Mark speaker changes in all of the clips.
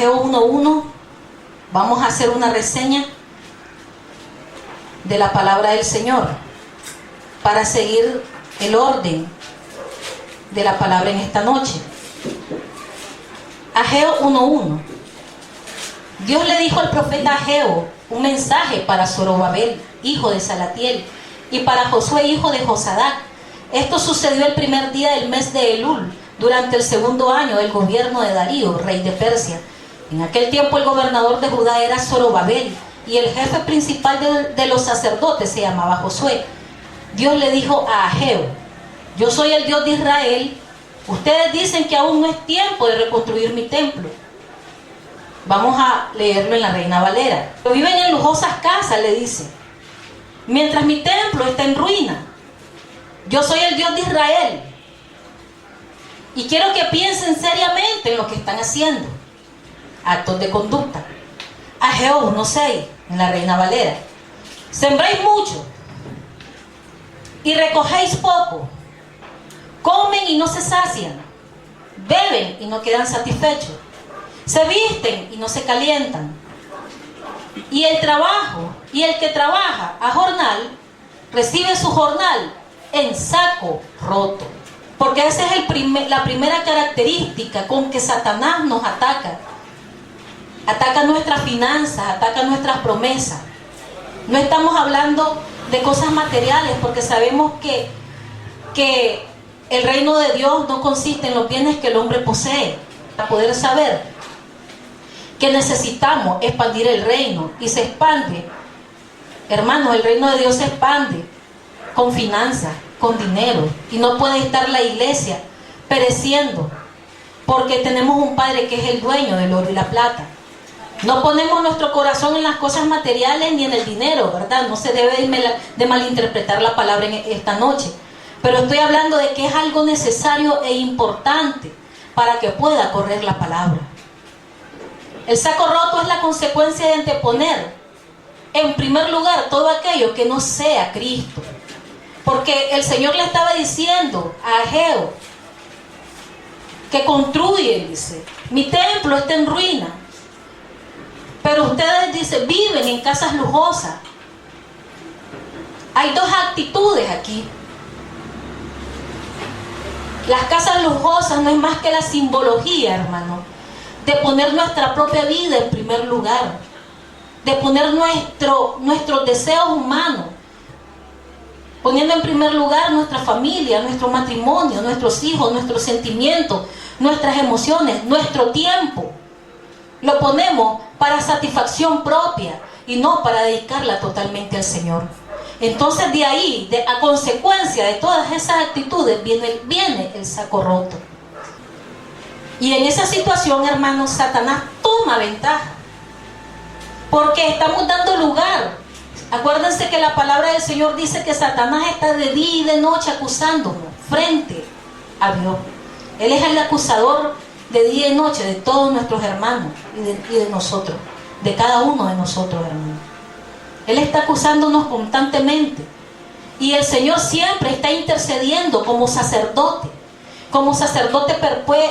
Speaker 1: Ageo 1:1, vamos a hacer una reseña de la palabra del Señor para seguir el orden de la palabra en esta noche. Ageo 1:1. Dios le dijo al profeta Ageo un mensaje para Zorobabel, hijo de Salatiel, y para Josué, hijo de Josadac. Esto sucedió el primer día del mes de Elul, durante el segundo año del gobierno de Darío, rey de Persia. En aquel tiempo el gobernador de Judá era Zorobabel, y el jefe principal de los sacerdotes se llamaba Josué. Dios le dijo a Ageo: yo soy el Dios de Israel. Ustedes dicen que aún no es tiempo de reconstruir mi templo. Vamos a leerlo en la Reina Valera. Viven en lujosas casas, le dice, mientras mi templo está en ruina. Yo soy el Dios de Israel y quiero que piensen seriamente en lo que están haciendo. Actos de conducta. Ageo 1:6 en la Reina Valera. Sembráis mucho y recogéis poco. Comen y no se sacian. Beben y no quedan satisfechos. Se visten y no se calientan. Y el que trabaja a jornal recibe su jornal en saco roto. Porque esa es la primera característica con que Satanás nos ataca. Ataca nuestras finanzas, ataca nuestras promesas. No estamos hablando de cosas materiales, porque sabemos que el reino de Dios no consiste en los bienes que el hombre posee. Para poder saber que necesitamos expandir el reino, y se expande, hermanos, el reino de Dios se expande con finanzas, con dinero, y no puede estar la iglesia pereciendo, porque tenemos un Padre que es el dueño del oro y la plata. No ponemos nuestro corazón en las cosas materiales ni en el dinero, ¿verdad? No se debe de malinterpretar la palabra en esta noche, pero estoy hablando de que es algo necesario e importante para que pueda correr la palabra. El saco roto es la consecuencia de anteponer en primer lugar todo aquello que no sea Cristo. Porque el Señor le estaba diciendo a Ageo que construye, dice, mi templo está en ruina. Pero ustedes, dice, viven en casas lujosas. Hay dos actitudes aquí. Las casas lujosas no es más que la simbología, hermano, de poner nuestra propia vida en primer lugar, de poner nuestros deseos humanos, poniendo en primer lugar nuestra familia, nuestro matrimonio, nuestros hijos, nuestros sentimientos, nuestras emociones, nuestro tiempo. Lo ponemos para satisfacción propia y no para dedicarla totalmente al Señor. Entonces de ahí, a consecuencia de todas esas actitudes, viene el saco roto. Y en esa situación, hermanos, Satanás toma ventaja, porque estamos dando lugar. Acuérdense que la palabra del Señor dice que Satanás está de día y de noche acusándonos frente a Dios. Él es el acusador de día y noche de todos nuestros hermanos y de nosotros, de cada uno de nosotros, hermanos. Él está acusándonos constantemente, y el Señor siempre está intercediendo como sacerdote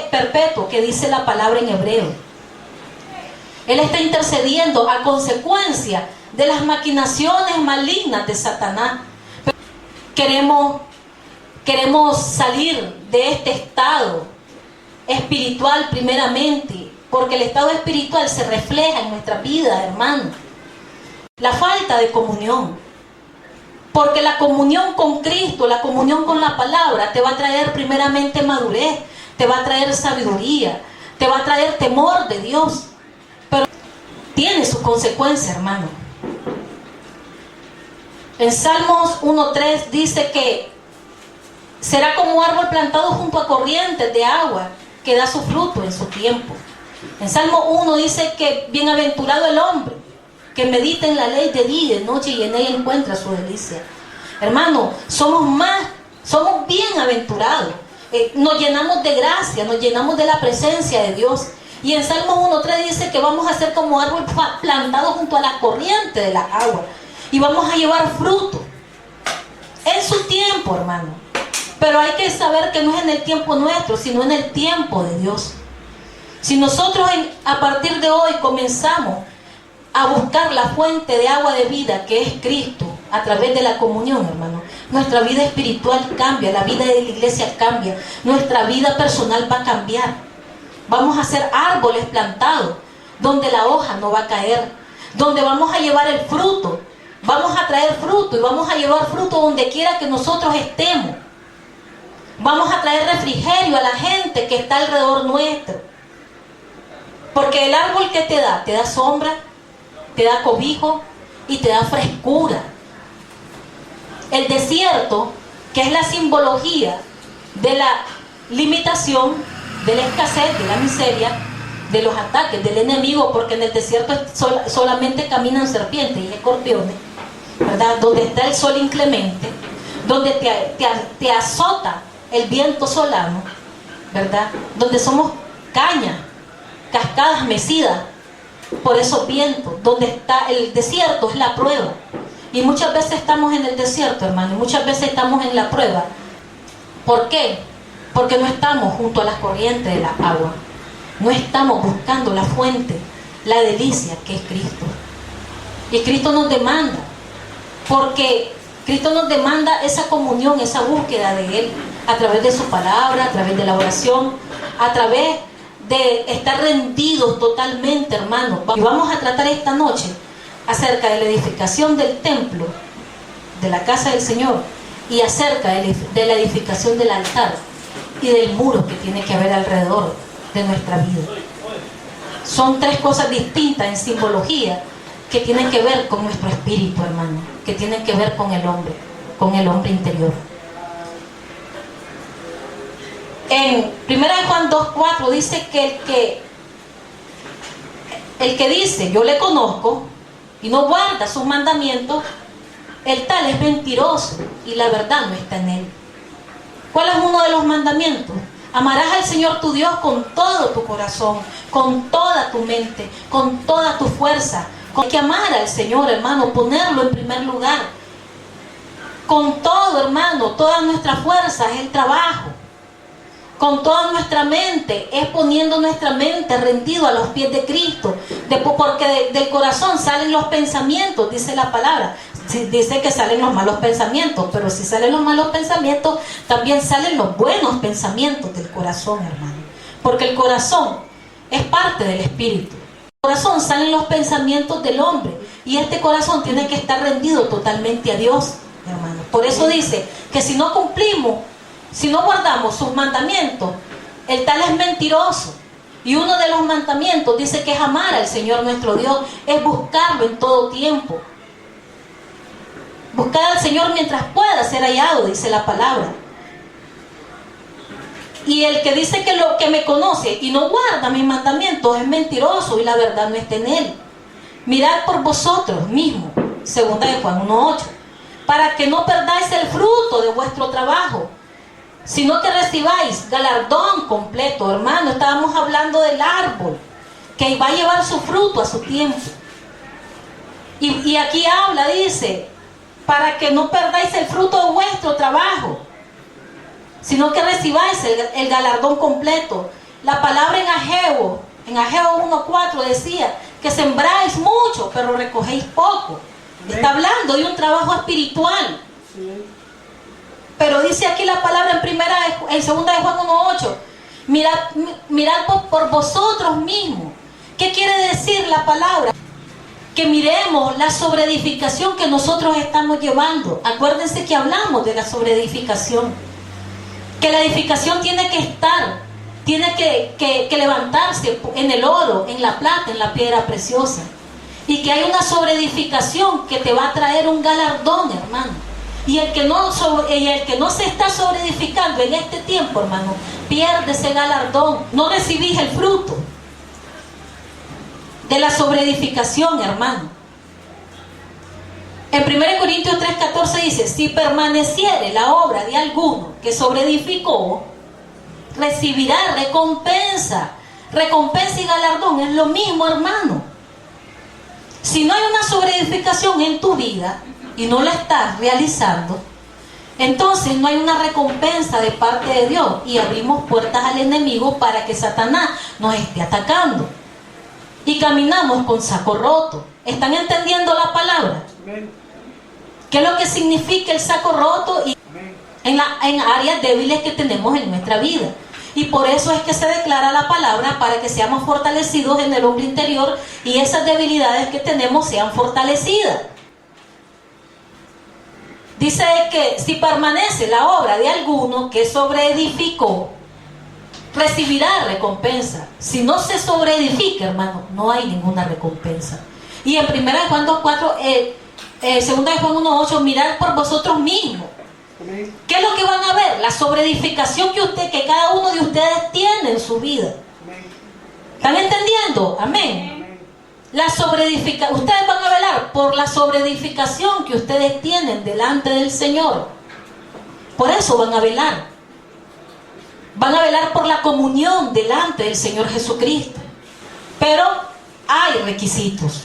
Speaker 1: perpetuo, que dice la palabra en hebreo. Él está intercediendo a consecuencia de las maquinaciones malignas de Satanás. Queremos salir de este estado espiritual primeramente, porque el estado espiritual se refleja en nuestra vida, hermano. La falta de comunión. Porque la comunión con Cristo, la comunión con la palabra, te va a traer primeramente madurez, te va a traer sabiduría, te va a traer temor de Dios. Pero tiene sus consecuencias, hermano. En Salmos 1:3 dice que será como árbol plantado junto a corrientes de agua, que da su fruto en su tiempo. En Salmo 1 dice que bienaventurado el hombre que medita en la ley de día y de noche, y en ella encuentra su delicia. Hermano, somos bienaventurados. Nos llenamos de gracia, nos llenamos de la presencia de Dios. Y en Salmos 1:3 dice que vamos a ser como árbol plantado junto a la corriente de la agua, y vamos a llevar fruto en su tiempo, hermano. Pero hay que saber que no es en el tiempo nuestro, sino en el tiempo de Dios. Si nosotros a partir de hoy comenzamos a buscar la fuente de agua de vida, que es Cristo, a través de la comunión, hermano, nuestra vida espiritual cambia, la vida de la iglesia cambia, nuestra vida personal va a cambiar. Vamos a ser árboles plantados, donde la hoja no va a caer, donde vamos a llevar el fruto, vamos a traer fruto y vamos a llevar fruto donde quiera que nosotros estemos. Vamos a traer refrigerio a la gente que está alrededor nuestro. Porque el árbol que te da sombra, te da cobijo y te da frescura. El desierto, que es la simbología de la limitación, de la escasez, de la miseria, de los ataques del enemigo, porque en el desierto solamente caminan serpientes y escorpiones, ¿verdad? Donde está el sol inclemente, donde te azota el viento solano, ¿verdad? Donde somos cañas, cascadas mecidas por esos vientos, donde está el desierto, es la prueba. Y muchas veces estamos en el desierto, hermano, y muchas veces estamos en la prueba. ¿Por qué? Porque no estamos junto a las corrientes de la agua. No estamos buscando la fuente, la delicia que es Cristo. Y Cristo nos demanda, porque Cristo nos demanda esa comunión, esa búsqueda de Él, a través de su palabra, a través de la oración, a través de estar rendidos totalmente, hermanos. Y vamos a tratar esta noche acerca de la edificación del templo, de la casa del Señor, y acerca de la edificación del altar y del muro que tiene que haber alrededor de nuestra vida. Son tres cosas distintas en simbología que tienen que ver con nuestro espíritu, hermano, que tienen que ver con el hombre interior. En 1 Juan 2:4 dice que el que dice yo le conozco y no guarda sus mandamientos, el tal es mentiroso y la verdad no está en él. ¿Cuál es uno de los mandamientos? Amarás al Señor tu Dios con todo tu corazón, con toda tu mente, con toda tu fuerza. Hay que amar al Señor, hermano, ponerlo en primer lugar. Con todo, hermano, toda nuestra fuerza es el trabajo. Con toda nuestra mente es poniendo nuestra mente rendido a los pies de Cristo. Porque del corazón salen los pensamientos, dice la palabra. Dice que salen los malos pensamientos, pero si salen los malos pensamientos, también salen los buenos pensamientos del corazón, hermano. Porque el corazón es parte del espíritu. Del corazón salen los pensamientos del hombre. Y este corazón tiene que estar rendido totalmente a Dios, hermano. Por eso dice que si no cumplimos, si no guardamos sus mandamientos, el tal es mentiroso. Y uno de los mandamientos dice que es amar al Señor nuestro Dios, es buscarlo en todo tiempo. Buscar al Señor mientras pueda ser hallado, dice la palabra. Y el que dice que me conoce y no guarda mis mandamientos es mentiroso y la verdad no está en él. Mirad por vosotros mismos, 2 Juan 1:8, para que no perdáis el fruto de vuestro trabajo, sino que recibáis galardón completo. Hermano, estábamos hablando del árbol que va a llevar su fruto a su tiempo. Y aquí habla, dice, para que no perdáis el fruto de vuestro trabajo, sino que recibáis el galardón completo. La palabra en Ageo 1:4 decía que sembráis mucho, pero recogéis poco. Está hablando de un trabajo espiritual. Pero dice aquí la palabra en 2 de Juan 1:8, mirad por vosotros mismos. ¿Qué quiere decir la palabra? Que miremos la sobreedificación que nosotros estamos llevando. Acuérdense que hablamos de la sobreedificación. Que la edificación tiene que estar, tiene que levantarse en el oro, en la plata, en la piedra preciosa. Y que hay una sobreedificación que te va a traer un galardón, hermano. Y el que no se está sobreedificando en este tiempo, hermano, pierde ese galardón. No recibís el fruto de la sobreedificación, hermano. En 1 Corintios 3:14 dice: si permaneciere la obra de alguno que sobreedificó, recibirá recompensa. Recompensa y galardón es lo mismo, hermano. Si no hay una sobreedificación en tu vida y no la estás realizando, entonces no hay una recompensa de parte de Dios y abrimos puertas al enemigo para que Satanás nos esté atacando. Y caminamos con saco roto. ¿Están entendiendo la palabra? Amén. ¿Qué es lo que significa el saco roto? Y en áreas débiles que tenemos en nuestra vida. Y por eso es que se declara la palabra, para que seamos fortalecidos en el hombre interior y esas debilidades que tenemos sean fortalecidas. Dice que si permanece la obra de alguno que sobreedificó, recibirá recompensa. Si no se sobreedifica, hermano, no hay ninguna recompensa. Y en 1 Juan 2:4, 2 Juan 1:8, mirad por vosotros mismos. ¿Qué es lo que van a ver? La sobreedificación que cada uno de ustedes tiene en su vida. ¿Están entendiendo? Amén. Ustedes van a velar por la sobreedificación que ustedes tienen delante del Señor. Por eso van a velar. Van a velar por la comunión delante del Señor Jesucristo. Pero hay requisitos.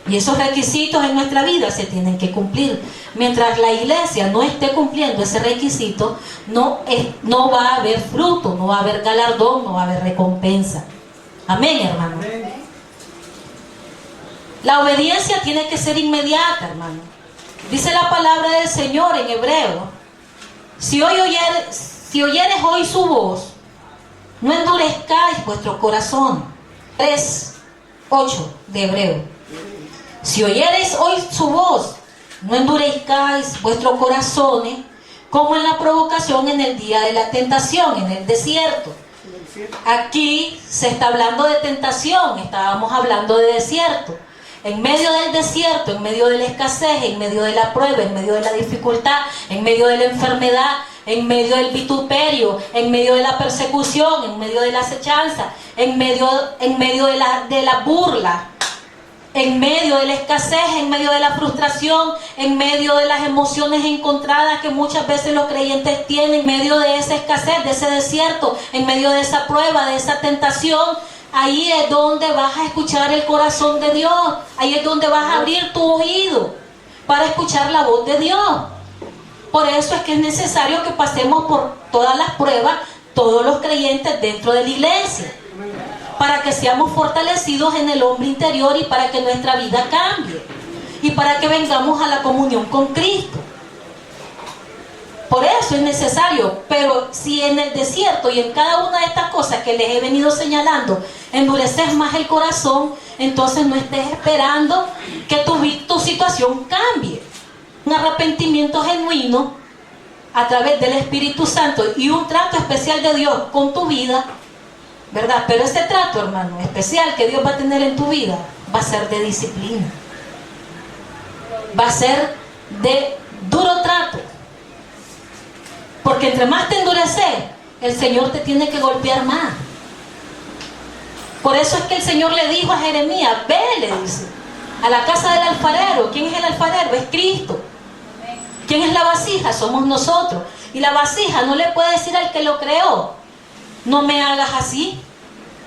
Speaker 1: Y esos requisitos en nuestra vida se tienen que cumplir. Mientras la iglesia no esté cumpliendo ese requisito, no va a haber fruto, no va a haber galardón, no va a haber recompensa. Amén, hermano. Amén. La obediencia tiene que ser inmediata, hermano. Dice la palabra del Señor en Hebreo: si oyeres hoy su voz, no endurezcáis vuestro corazón. 3:8 de Hebreo. Si oyereis hoy su voz, no endurezcáis vuestros corazones, como en la provocación en el día de la tentación, en el desierto. Aquí se está hablando de tentación, estábamos hablando de desierto. En medio del desierto, en medio de la escasez, en medio de la prueba, en medio de la dificultad, en medio de la enfermedad, en medio del vituperio, en medio de la persecución, en medio de la acechanza, en medio de la burla, en medio de la escasez, en medio de la frustración, en medio de las emociones encontradas que muchas veces los creyentes tienen, en medio de esa escasez, de ese desierto, en medio de esa prueba, de esa tentación, ahí es donde vas a escuchar el corazón de Dios. Ahí es donde vas a abrir tu oído para escuchar la voz de Dios. Por eso es que es necesario que pasemos por todas las pruebas, todos los creyentes dentro de la iglesia, para que seamos fortalecidos en el hombre interior y para que nuestra vida cambie y para que vengamos a la comunión con Cristo. Por eso es necesario. Pero si en el desierto y en cada una de estas cosas que les he venido señalando endureces más el corazón, entonces no estés esperando que tu situación cambie. Un arrepentimiento genuino a través del Espíritu Santo y un trato especial de Dios con tu vida, ¿verdad? Pero ese trato, hermano, especial que Dios va a tener en tu vida va a ser de disciplina, va a ser de duro trato, porque entre más te endureces, el Señor te tiene que golpear más. Por eso es que el Señor le dijo a Jeremías: ve, le dice, a la casa del alfarero. ¿Quién es el alfarero? Es Cristo. ¿Quién es la vasija? Somos nosotros. Y la vasija no le puede decir al que lo creó: no me hagas así,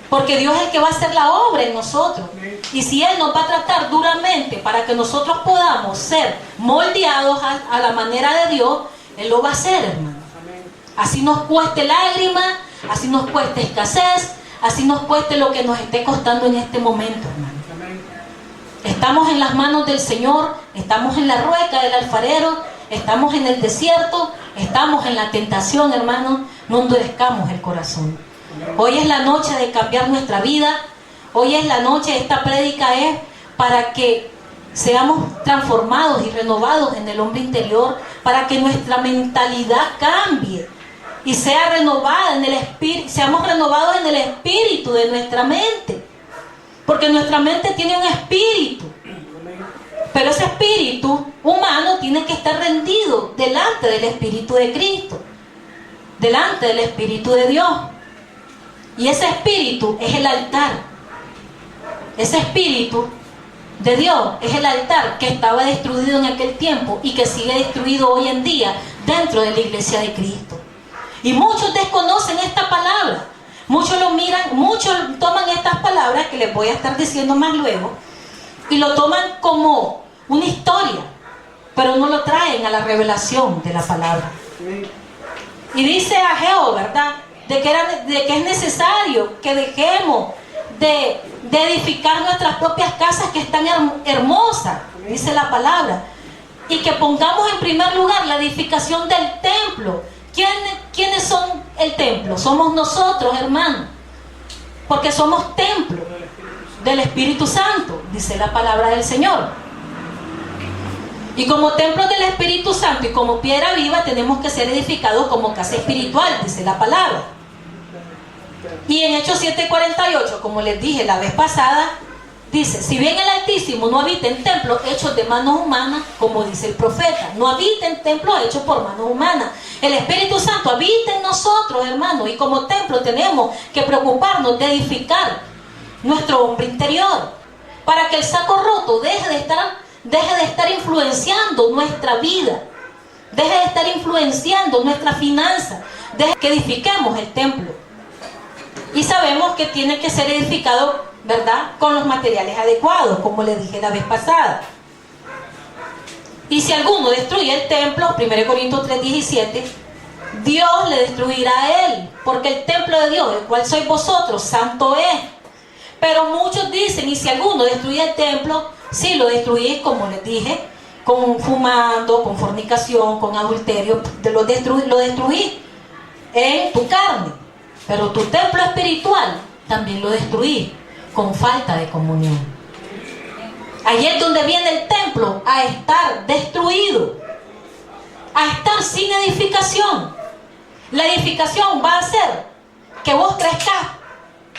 Speaker 1: porque Dios es el que va a hacer la obra en nosotros. Y si Él nos va a tratar duramente para que nosotros podamos ser moldeados a la manera de Dios, Él lo va a hacer, hermano. Así nos cueste lágrimas, así nos cueste escasez, así nos cueste lo que nos esté costando en este momento, hermano. Estamos en las manos del Señor, estamos en la rueca del alfarero, estamos en el desierto, estamos en la tentación, hermano. No endurezcamos el corazón. Hoy es la noche de cambiar nuestra vida. Hoy es la noche, esta prédica es para que seamos transformados y renovados en el hombre interior, para que nuestra mentalidad cambie y sea renovada en el espíritu, seamos renovados en el espíritu de nuestra mente, porque nuestra mente tiene un espíritu, pero ese espíritu humano tiene que estar rendido delante del Espíritu de Cristo, delante del Espíritu de Dios. Y ese espíritu es el altar. Ese espíritu de Dios es el altar que estaba destruido en aquel tiempo y que sigue destruido hoy en día dentro de la iglesia de Cristo. Y muchos desconocen esta palabra. Muchos lo miran, muchos toman estas palabras que les voy a estar diciendo más luego y lo toman como una historia. pero no lo traen a la revelación de la palabra. Y dice Ageo, ¿verdad?, de que es necesario que dejemos de edificar nuestras propias casas que están hermosas, dice la palabra, y que pongamos en primer lugar la edificación del templo. ¿Quiénes son el templo? Somos nosotros, hermanos, porque somos templo del Espíritu Santo, dice la palabra del Señor. Y como templo del Espíritu Santo y como piedra viva tenemos que ser edificados como casa espiritual, dice la palabra. Y en Hechos 7:48, como les dije la vez pasada, dice: si bien el Altísimo no habita en templos hechos de manos humanas, como dice el profeta, no habita en templos hechos por manos humanas. El Espíritu Santo habita en nosotros, hermanos, y como templo tenemos que preocuparnos de edificar nuestro hombre interior, para que el saco roto deje de estar influenciando nuestra vida, deje de estar influenciando nuestra finanza, deje que edifiquemos el templo. Y sabemos que tiene que ser edificado, ¿verdad?, con los materiales adecuados, como les dije la vez pasada. Y si alguno destruye el templo, 1 Corintios 3:17, Dios le destruirá a él, porque el templo de Dios, el cual sois vosotros, santo es. Pero muchos dicen: y si alguno destruye el templo, sí, lo destruís, como les dije, con fumando, con fornicación, con adulterio, lo destruís en tu carne. Pero tu templo espiritual también lo destruís con falta de comunión. Allí es donde viene el templo a estar destruido, a estar sin edificación. La edificación va a hacer que vos crezcas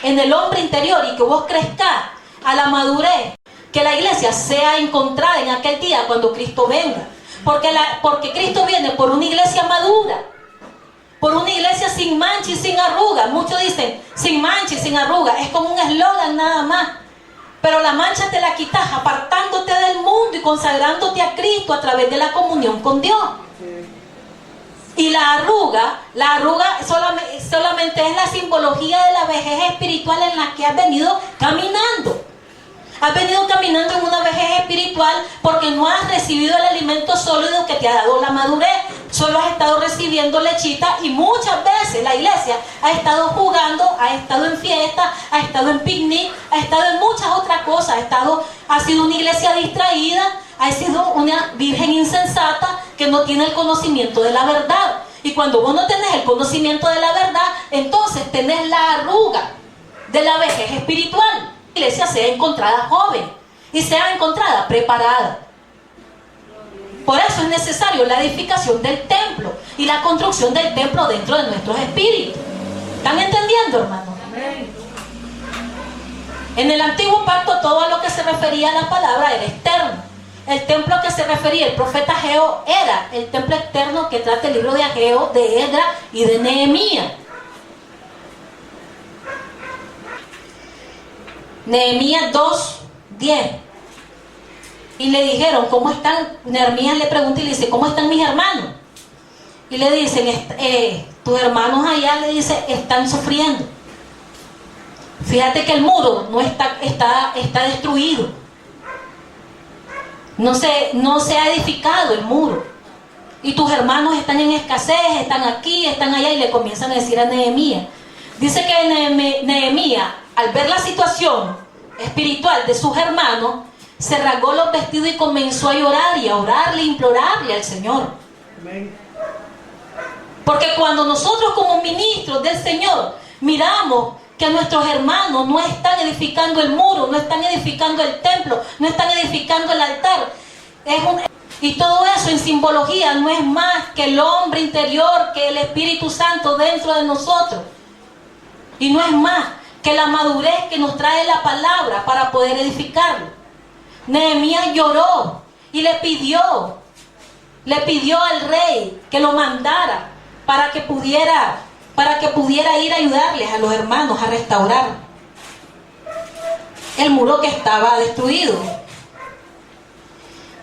Speaker 1: en el hombre interior y que vos crezcas a la madurez, que la iglesia sea encontrada en aquel día cuando Cristo venga. Porque Cristo viene por una iglesia madura, por una iglesia sin mancha y sin arruga. Muchos dicen sin mancha y sin arruga, es como un eslogan nada más. Pero la mancha te la quitas apartándote del mundo y consagrándote a Cristo a través de la comunión con Dios. Y la arruga solamente es la simbología de la vejez espiritual en la que has venido caminando. Has venido caminando en una vejez espiritual porque no has recibido el alimento sólido que te ha dado la madurez. Solo has estado recibiendo lechita, y muchas veces la iglesia ha estado jugando, ha estado en fiesta, ha estado en picnic, ha estado en muchas otras cosas. Ha sido una iglesia distraída, ha sido una virgen insensata que no tiene el conocimiento de la verdad. Y cuando vos no tenés el conocimiento de la verdad, entonces tenés la arruga de la vejez espiritual. La iglesia sea encontrada joven y sea encontrada preparada. Por eso es necesario la edificación del templo y la construcción del templo dentro de nuestros espíritus. ¿Están entendiendo, hermanos? En el antiguo pacto todo a lo que se refería a la palabra era externo. El templo que se refería el profeta Ageo era el templo externo que trata el libro de Ageo, de Esdras y de Nehemías. Nehemías 2:10. Y le dijeron: ¿cómo están? Nehemías le pregunta y le dice: ¿cómo están mis hermanos? Y le dicen: tus hermanos allá, le dice, están sufriendo. Fíjate que el muro no está destruido. No se ha edificado el muro. Y tus hermanos están en escasez, están aquí, están allá. Y le comienzan a decir a Nehemías. Dice que Nehemías, al ver la situación espiritual de sus hermanos, se rasgó los vestidos y comenzó a llorar y a orarle, implorarle al Señor. Amén. Porque cuando nosotros como ministros del Señor miramos que nuestros hermanos no están edificando el muro, no están edificando el templo, no están edificando el altar, y todo eso en simbología no es más que el hombre interior, que el Espíritu Santo dentro de nosotros, y no es más que la madurez que nos trae la palabra para poder edificarlo. Nehemías lloró y le pidió al rey que lo mandara para que pudiera ir a ayudarles a los hermanos a restaurar el muro que estaba destruido.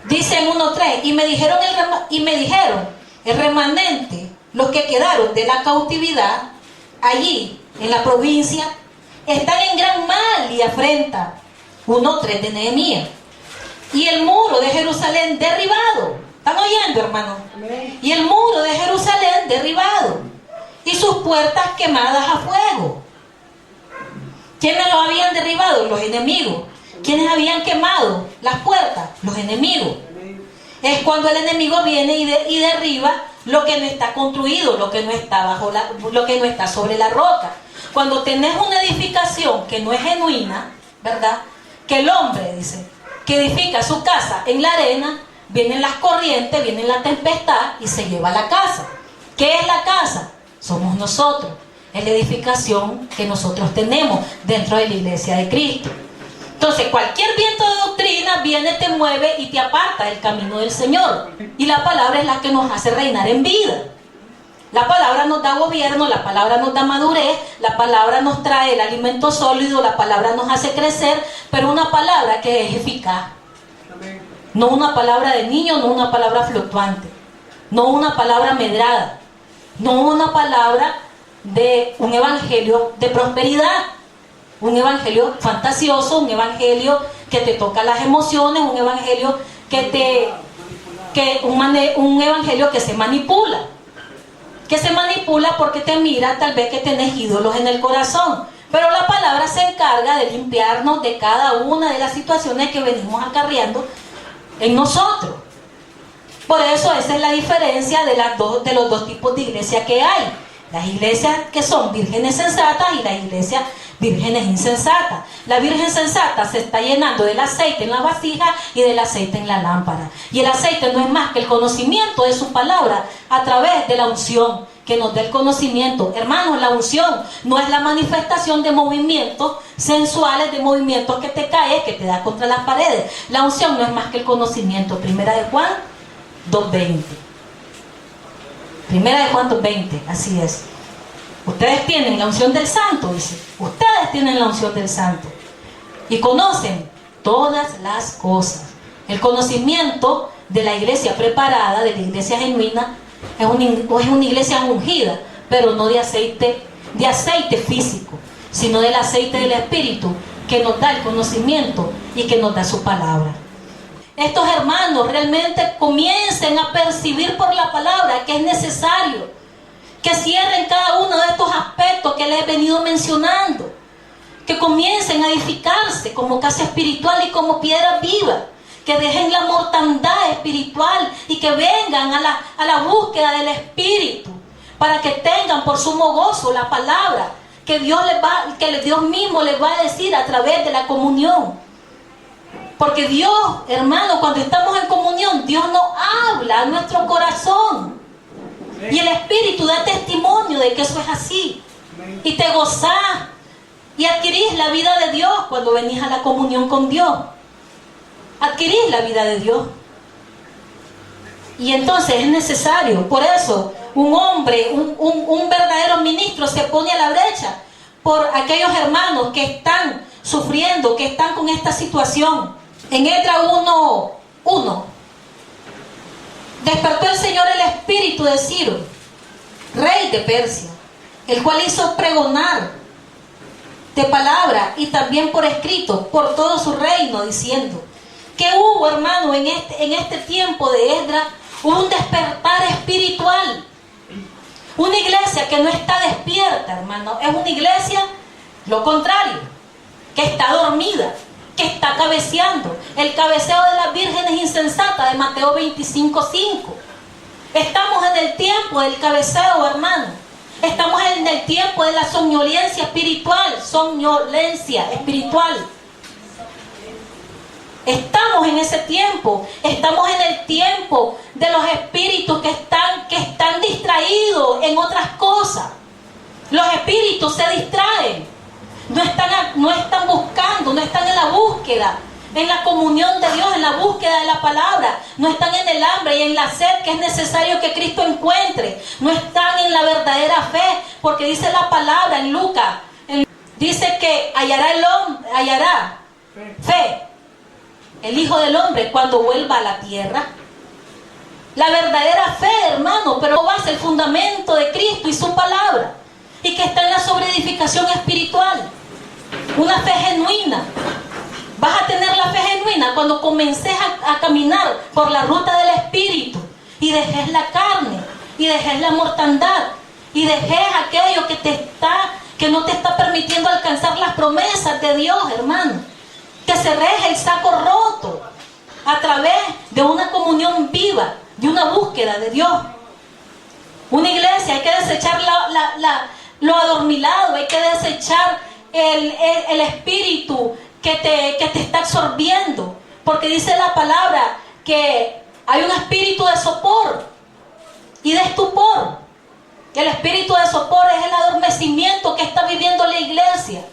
Speaker 1: Dice en 1:3: y me dijeron el remanente, los que quedaron de la cautividad allí en la provincia, están en gran mal y afrenta. 1:3 de Nehemías. Y el muro de Jerusalén derribado, ¿Están oyendo, hermano? Y el muro de Jerusalén derribado y sus puertas quemadas a fuego. ¿Quiénes lo habían derribado? Los enemigos. ¿Quiénes habían quemado las puertas? Los enemigos. Es cuando el enemigo viene y derriba lo que no está construido, lo que no está lo que no está sobre la roca. Cuando tenés una edificación que no es genuina, ¿verdad? Que el hombre, dice, que edifica su casa en la arena, vienen las corrientes, viene la tempestad y se lleva la casa. ¿Qué es la casa? Somos nosotros. Es la edificación que nosotros tenemos dentro de la iglesia de Cristo. Entonces, cualquier viento de doctrina viene, te mueve y te aparta del camino del Señor. Y la palabra es la que nos hace reinar en vida. La palabra nos da gobierno, la palabra nos da madurez, la palabra nos trae el alimento sólido, la palabra nos hace crecer, pero una palabra que es eficaz. No una palabra de niño, no una palabra fluctuante, no una palabra medrada, no una palabra de un evangelio de prosperidad, un evangelio fantasioso, un evangelio que te toca las emociones, un evangelio un evangelio que se manipula. Que se manipula porque te mira tal vez que tenés ídolos en el corazón. Pero la palabra se encarga de limpiarnos de cada una de las situaciones que venimos acarreando en nosotros. Por eso esa es la diferencia de los dos tipos de iglesias que hay. Las iglesias que son vírgenes sensatas y las iglesias vírgenes insensatas. La virgen sensata se está llenando del aceite en la vasija y del aceite en la lámpara. Y el aceite no es más que el conocimiento de su palabra a través de la unción que nos da el conocimiento. Hermanos, la unción no es la manifestación de movimientos sensuales, de movimientos que te caes, que te das contra las paredes. La unción no es más que el conocimiento. Primera de Juan 2:20. Primera de Juan 2:20, así es. Ustedes tienen la unción del santo, dice. Ustedes tienen la unción del santo. Y conocen todas las cosas. El conocimiento de la iglesia preparada, de la iglesia genuina, es una iglesia ungida, pero no de aceite físico, sino del aceite del Espíritu, que nos da el conocimiento y que nos da su palabra. Estos hermanos realmente comiencen a percibir por la palabra que es necesario que cierren cada uno de estos aspectos que les he venido mencionando, que comiencen a edificarse como casa espiritual y como piedra viva, que dejen la mortandad espiritual y que vengan a la búsqueda del Espíritu, para que tengan por sumo gozo la palabra que Dios mismo les va a decir a través de la comunión. Porque Dios, hermano, cuando estamos en comunión, Dios nos habla a nuestro corazón. Y el Espíritu da testimonio de que eso es así. Y te gozás y adquirís la vida de Dios cuando venís a la comunión con Dios. Adquirís la vida de Dios. Y entonces es necesario. Por eso un hombre, un verdadero ministro se pone a la brecha por aquellos hermanos que están sufriendo, que están con esta situación. En Esdras 1:1 despertó el Señor el espíritu de Ciro, rey de Persia, el cual hizo pregonar de palabra y también por escrito por todo su reino, diciendo que hubo, hermano, en este tiempo de Esdras, hubo un despertar espiritual. Una iglesia que no está despierta, hermano, es una iglesia, lo contrario, que está dormida, que está cabeceando. El cabeceo de las vírgenes insensatas de Mateo 25:5. Estamos en el tiempo del cabeceo, hermano. Estamos en el tiempo de la somnolencia espiritual. Somnolencia espiritual. Estamos en ese tiempo. Estamos en el tiempo de los espíritus que están distraídos en otras cosas. Los espíritus se distraen. No están buscando, no están en la búsqueda, en la comunión de Dios, en la búsqueda de la palabra. No están en el hambre y en la sed que es necesario que Cristo encuentre. No están en la verdadera fe, porque dice la palabra en Lucas, dice que hallará fe el Hijo del Hombre cuando vuelva a la tierra. La verdadera fe, hermano, pero va a ser el fundamento de Cristo y su palabra, y que está en la sobreedificación espiritual. Una fe genuina, Vas a tener la fe genuina cuando comences a caminar por la ruta del Espíritu y dejes la carne y dejes la mortandad y dejes aquello que no te está permitiendo alcanzar las promesas de Dios, hermano. Que cerres el saco roto a través de una comunión viva, de una búsqueda de Dios. Una iglesia, hay que desechar lo adormilado, hay que desechar el espíritu que te está absorbiendo, porque dice la palabra que hay un espíritu de sopor y de estupor. El espíritu de sopor es el adormecimiento que está viviendo la iglesia.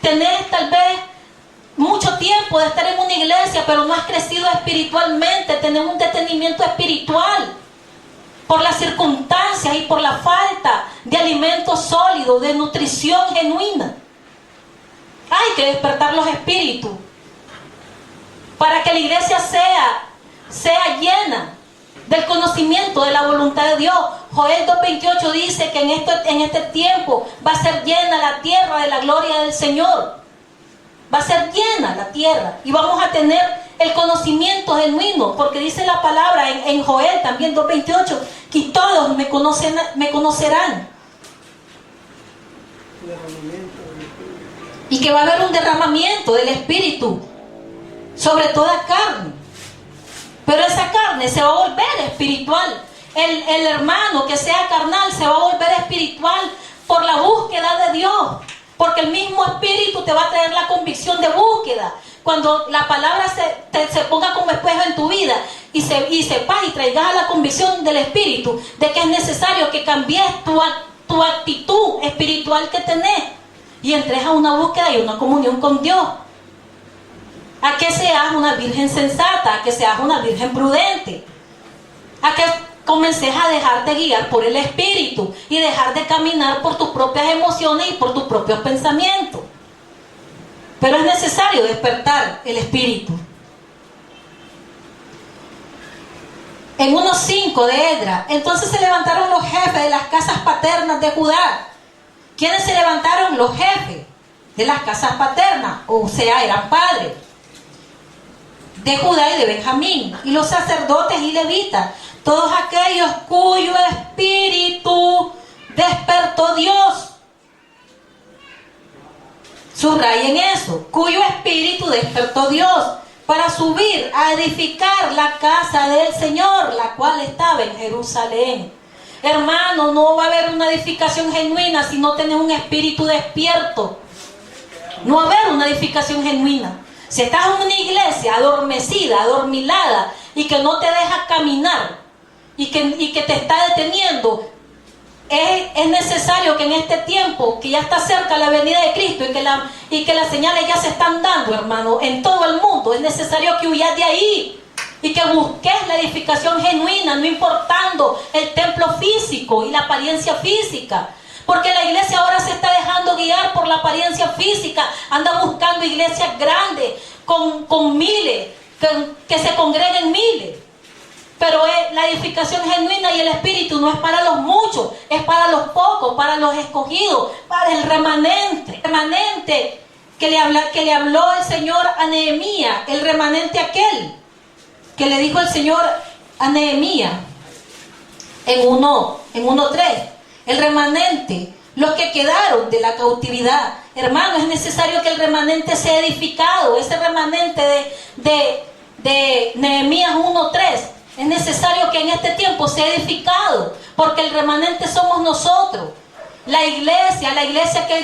Speaker 1: Tenés tal vez mucho tiempo de estar en una iglesia, pero no has crecido espiritualmente. Tenés un detenimiento espiritual por las circunstancias y por la falta de alimento sólido, de nutrición genuina. Hay que despertar los espíritus para que la iglesia sea llena del conocimiento de la voluntad de Dios. Joel 2:28 dice que en este tiempo va a ser llena la tierra de la gloria del Señor. Va a ser llena la tierra y vamos a tener el conocimiento genuino, porque dice la palabra en Joel también 2:28 que todos me conocerán. Y que va a haber un derramamiento del Espíritu sobre toda carne. Pero esa carne se va a volver espiritual. El hermano que sea carnal se va a volver espiritual por la búsqueda de Dios. Porque el mismo Espíritu te va a traer la convicción de búsqueda. Cuando la palabra se ponga como espejo en tu vida y sepas y traigas la convicción del Espíritu de que es necesario que cambies tu actitud espiritual que tenés y entres a una búsqueda y una comunión con Dios. A que seas una virgen sensata, a que seas una virgen prudente, a que comences a dejarte guiar por el Espíritu y dejar de caminar por tus propias emociones y por tus propios pensamientos. Pero es necesario despertar el Espíritu. En 1:5 de Edra, entonces se levantaron los jefes de las casas paternas de Judá. ¿Quiénes se levantaron? Los jefes de las casas paternas, o sea, eran padres de Judá y de Benjamín, y los sacerdotes y levitas, todos aquellos cuyo espíritu despertó Dios. Subrayen eso, cuyo espíritu despertó Dios para subir a edificar la casa del Señor, la cual estaba en Jerusalén. Hermano, no va a haber una edificación genuina si no tenés un espíritu despierto. No va a haber una edificación genuina. Si estás en una iglesia adormecida, adormilada, y que no te deja caminar, y que te está deteniendo, es necesario que en este tiempo, que ya está cerca la venida de Cristo, y que las señales ya se están dando, hermano, en todo el mundo, es necesario que huyas de ahí, y que busques la edificación genuina, no importando el templo físico y la apariencia física. Porque la iglesia ahora se está dejando guiar por la apariencia física. Anda buscando iglesias grandes, con miles, que se congreguen miles. Pero la edificación genuina y el espíritu no es para los muchos, es para los pocos, para los escogidos, para el remanente. Remanente que le habló el Señor a Nehemías, el remanente aquel que le dijo el Señor a Nehemías en 1:3. El remanente, los que quedaron de la cautividad. Hermano, es necesario que el remanente sea edificado. Ese remanente de Nehemías 1:3 es necesario que en este tiempo sea edificado, porque el remanente somos nosotros. La iglesia que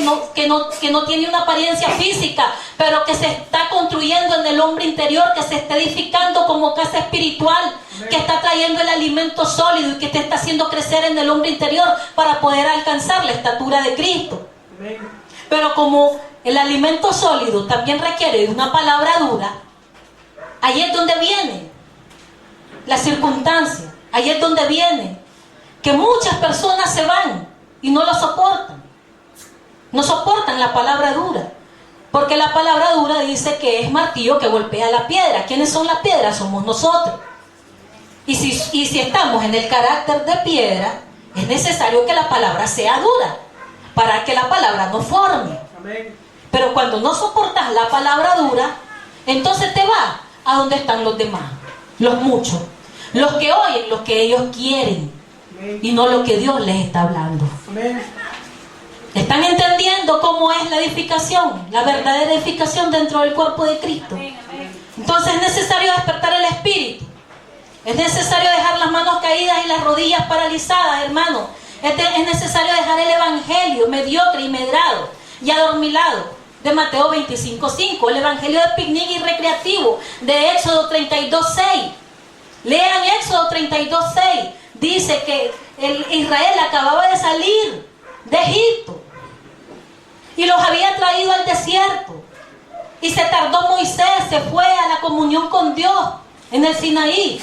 Speaker 1: no tiene una apariencia física, pero que se está construyendo en el hombre interior, que se está edificando como casa espiritual, que está trayendo el alimento sólido y que te está haciendo crecer en el hombre interior para poder alcanzar la estatura de Cristo. Pero como el alimento sólido también requiere de una palabra dura, ahí es donde viene la circunstancia, ahí es donde viene que muchas personas se van y no lo soportan. No soportan la palabra dura. Porque la palabra dura dice que es martillo que golpea la piedra. ¿Quiénes son las piedras? Somos nosotros. Y si estamos en el carácter de piedra, es necesario que la palabra sea dura para que la palabra no forme. Amén. Pero cuando no soportas la palabra dura, entonces te vas a donde están los demás, los muchos, los que oyen lo que ellos quieren y no lo que Dios les está hablando. ¿Están entendiendo cómo es la edificación, la verdadera edificación dentro del cuerpo de Cristo? Entonces es necesario despertar el espíritu. Es necesario dejar las manos caídas y las rodillas paralizadas, hermano. Es necesario dejar el evangelio mediocre y medrado y adormilado de Mateo 25:5, el evangelio de picnic y recreativo de Éxodo 32:6. Lean Éxodo 32:6. Dice que Israel acababa de salir de Egipto y los había traído al desierto. Y se tardó Moisés, se fue a la comunión con Dios en el Sinaí.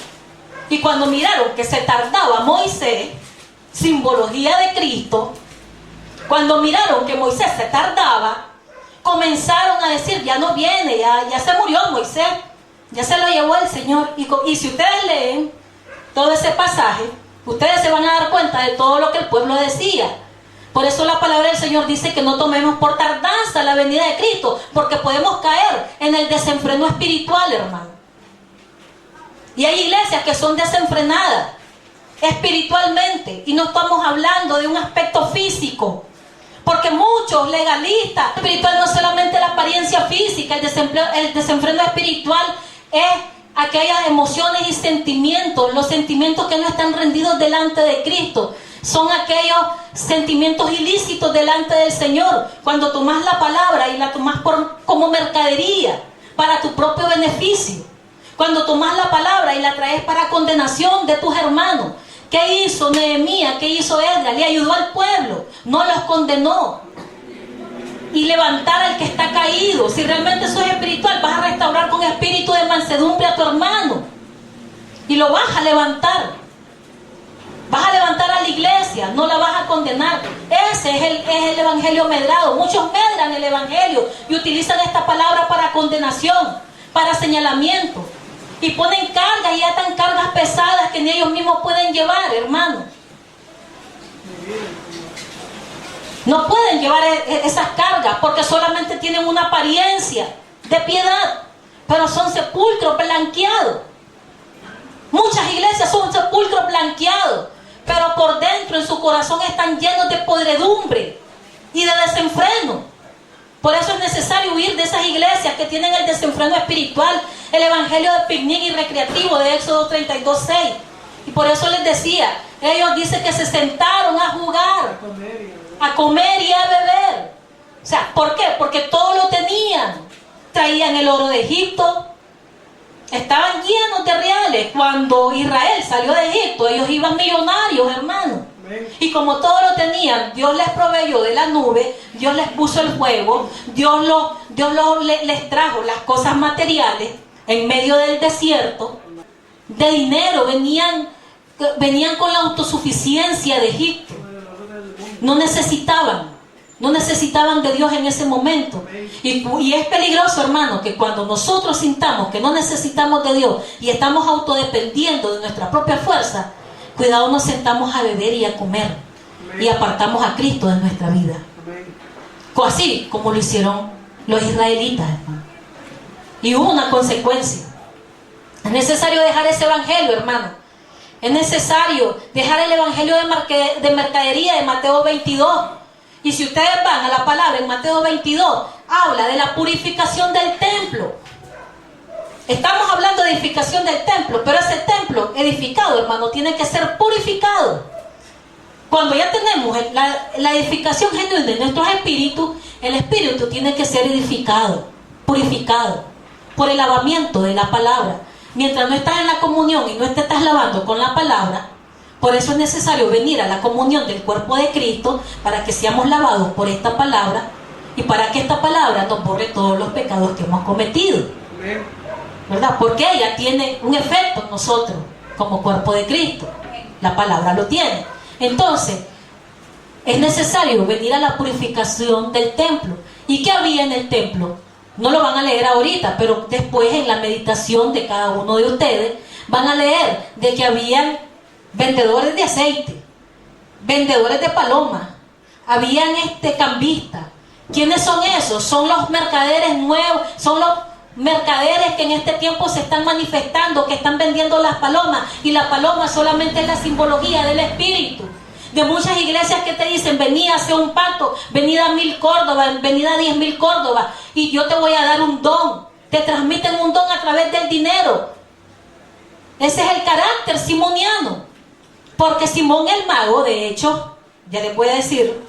Speaker 1: Y cuando miraron que se tardaba Moisés, simbología de Cristo, cuando miraron que Moisés se tardaba, comenzaron a decir, ya no viene, ya se murió Moisés, ya se lo llevó el Señor. Y si ustedes leen todo ese pasaje, ustedes se van a dar cuenta de todo lo que el pueblo decía. Por eso la palabra del Señor dice que no tomemos por tardanza la venida de Cristo, porque podemos caer en el desenfreno espiritual, hermano. Y hay iglesias que son desenfrenadas espiritualmente, y no estamos hablando de un aspecto físico, porque muchos legalistas espiritual no es solamente la apariencia física, el desenfreno espiritual es aquellas emociones y sentimientos, los sentimientos que no están rendidos delante de Cristo. Son aquellos sentimientos ilícitos delante del Señor. Cuando tomas la palabra y la tomas como mercadería para tu propio beneficio. Cuando tomas la palabra y la traes para condenación de tus hermanos. ¿Qué hizo Nehemías? ¿Qué hizo Esdras? Le ayudó al pueblo, no los condenó. Y levantar al que está caído. Si realmente eso es espiritual, vas a restaurar con espíritu de mansedumbre a tu hermano. Y lo vas a levantar. Vas a levantar a la iglesia, no la vas a condenar. Ese es el evangelio medrado. Muchos medran el evangelio y utilizan esta palabra para condenación, para señalamiento. Y ponen cargas y atan cargas pesadas que ni ellos mismos pueden llevar, hermano. No pueden llevar esas cargas porque solamente tienen una apariencia de piedad, pero son sepulcros blanqueados. Muchas iglesias son sepulcros blanqueados, pero por dentro en su corazón están llenos de podredumbre y de desenfreno. Por eso es necesario huir de esas iglesias que tienen el desenfreno espiritual, el evangelio de picnic y recreativo de Éxodo 32:6. Y por eso les decía, ellos dicen que se sentaron a jugar, a comer y a beber. O sea, ¿por qué? Porque todo lo tenían. Traían el oro de Egipto, estaban llenos de reales. Cuando Israel salió de Egipto, ellos iban millonarios, hermano. Y como todo lo tenían, Dios les proveyó de la nube, Dios les puso el fuego, Dios les trajo las cosas materiales en medio del desierto. De dinero, venían con la autosuficiencia de Egipto. No necesitaban de Dios en ese momento. Y es peligroso, hermano, que cuando nosotros sintamos que no necesitamos de Dios y estamos autodependiendo de nuestra propia fuerza, cuidado, nos sentamos a beber y a comer y apartamos a Cristo de nuestra vida. Así como lo hicieron los israelitas, hermano. Y hubo una consecuencia. Es necesario dejar ese evangelio, hermano. Es necesario dejar el evangelio de mercadería de Mateo 22. Y si ustedes van a la palabra en Mateo 22, habla de la purificación del templo. Estamos hablando de edificación del templo, pero ese templo edificado, hermano, tiene que ser purificado. Cuando ya tenemos la edificación genuina de nuestros espíritus, el espíritu tiene que ser edificado, purificado, por el lavamiento de la palabra. Mientras no estás en la comunión y no te estás lavando con la palabra, por eso es necesario venir a la comunión del cuerpo de Cristo para que seamos lavados por esta palabra y para que esta palabra nos borre todos los pecados que hemos cometido. ¿Verdad? Porque ella tiene un efecto en nosotros como cuerpo de Cristo. La palabra lo tiene. Entonces, es necesario venir a la purificación del templo. ¿Y qué había en el templo? No lo van a leer ahorita, pero después en la meditación de cada uno de ustedes van a leer de que habían vendedores de aceite, vendedores de palomas, habían cambistas. ¿Quiénes son esos? Son los mercaderes nuevos, son mercaderes que en este tiempo se están manifestando, que están vendiendo las palomas, y la paloma solamente es la simbología del espíritu. De muchas iglesias que te dicen, venid a hacer un pacto, venid a 1000 córdobas, venid a 10.000 córdobas, y yo te voy a dar un don. Te transmiten un don a través del dinero. Ese es el carácter simoniano. Porque Simón el mago, de hecho, ya le voy a decir,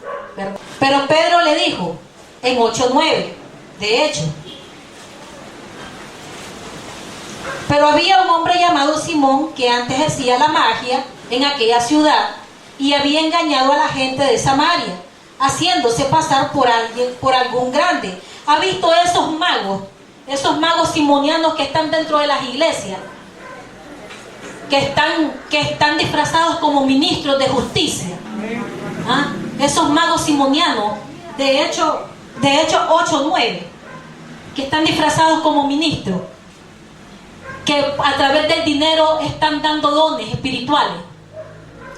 Speaker 1: pero Pedro le dijo en 8:9, de hecho, pero había un hombre llamado Simón que antes hacía la magia en aquella ciudad y había engañado a la gente de Samaria, haciéndose pasar por algún grande. ¿Ha visto esos magos simonianos que están dentro de las iglesias? Que están disfrazados como ministros de justicia. ¿Ah? Esos magos simonianos, de hecho 8:9, que están disfrazados como ministros, que a través del dinero están dando dones espirituales.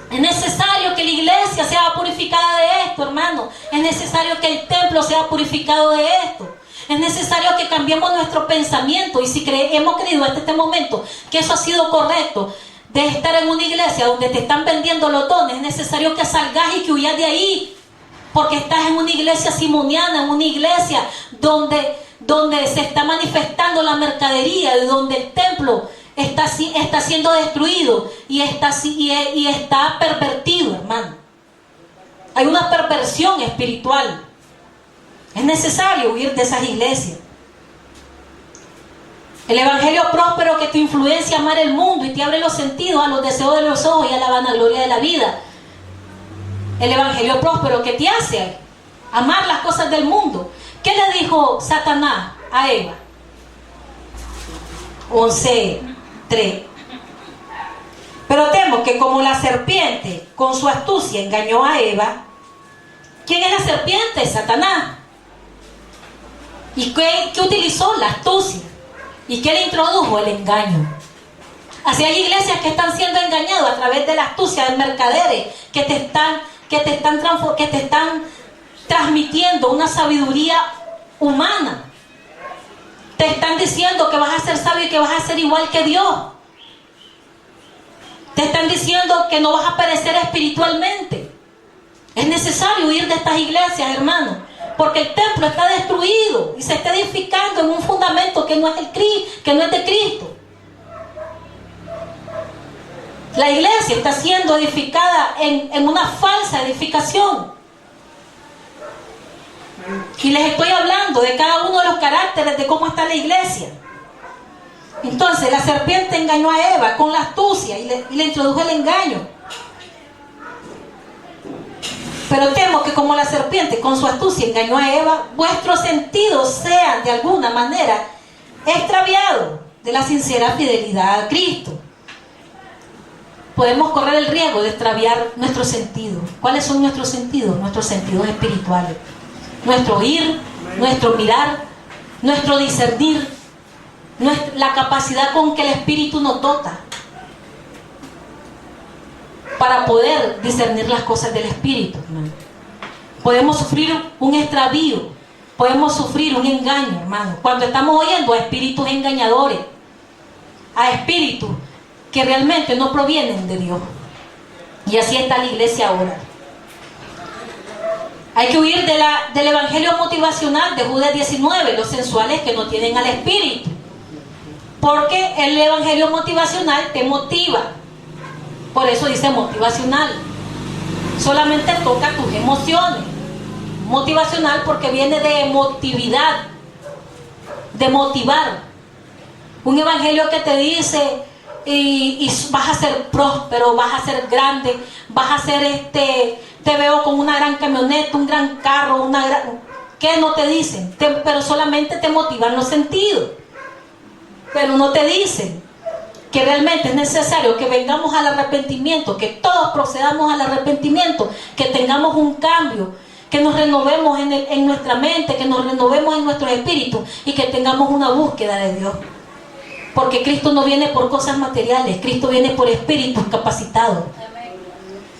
Speaker 1: Es necesario que la iglesia sea purificada de esto, hermano. Es necesario que el templo sea purificado de esto. Es necesario que cambiemos nuestro pensamiento. Y si hemos creído hasta este momento que eso ha sido correcto, de estar en una iglesia donde te están vendiendo los dones, es necesario que salgas y que huyas de ahí. Porque estás en una iglesia simoniana, en una iglesia donde se está manifestando la mercadería, donde el templo está siendo destruido y está pervertido, hermano. Hay una perversión espiritual. Es necesario huir de esas iglesias. El evangelio próspero que te influencia a amar el mundo y te abre los sentidos a los deseos de los ojos y a la vanagloria de la vida. El evangelio próspero que te hace amar las cosas del mundo. ¿Qué le dijo Satanás a Eva? 11:3. Pero temo que como la serpiente con su astucia engañó a Eva. ¿Quién es la serpiente? Satanás. ¿Y qué utilizó? La astucia. ¿Y qué le introdujo? El engaño. Así hay iglesias que están siendo engañadas a través de la astucia de mercaderes que te están transmitiendo una sabiduría humana. Te están diciendo que vas a ser sabio y que vas a ser igual que Dios. Te están diciendo que no vas a perecer espiritualmente. Es necesario huir de estas iglesias, hermanos, porque el templo está destruido y se está edificando en un fundamento que no es de Cristo. La iglesia está siendo edificada en una falsa edificación. Y les estoy hablando de cada uno de los caracteres de cómo está la iglesia. Entonces la serpiente engañó a Eva con la astucia y le introdujo el engaño. Pero temo que como la serpiente con su astucia engañó a Eva, vuestros sentidos sean de alguna manera extraviados de la sincera fidelidad a Cristo. Podemos correr el riesgo de extraviar nuestros sentidos. ¿Cuáles son nuestros sentidos? Nuestros sentidos espirituales. Nuestro oír, nuestro mirar, nuestro discernir, la capacidad con que el Espíritu nos dota para poder discernir las cosas del Espíritu, hermano. Podemos sufrir un extravío, podemos sufrir un engaño, hermano, cuando estamos oyendo a espíritus engañadores, a espíritus que realmente no provienen de Dios. Y así está la iglesia ahora. Hay que huir del evangelio motivacional de Judas 19, los sensuales que no tienen al Espíritu. Porque el evangelio motivacional te motiva. Por eso dice motivacional. Solamente toca tus emociones. Motivacional porque viene de emotividad, de motivar. Un evangelio que te dice y vas a ser próspero, vas a ser grande, vas a ser te veo con una gran camioneta, un gran carro, ¿qué no te dicen? Pero solamente te motivan los sentidos. Pero no te dicen que realmente es necesario que vengamos al arrepentimiento, que todos procedamos al arrepentimiento, que tengamos un cambio, que nos renovemos en nuestra mente, que nos renovemos en nuestro espíritu y que tengamos una búsqueda de Dios. Porque Cristo no viene por cosas materiales, Cristo viene por espíritus capacitados.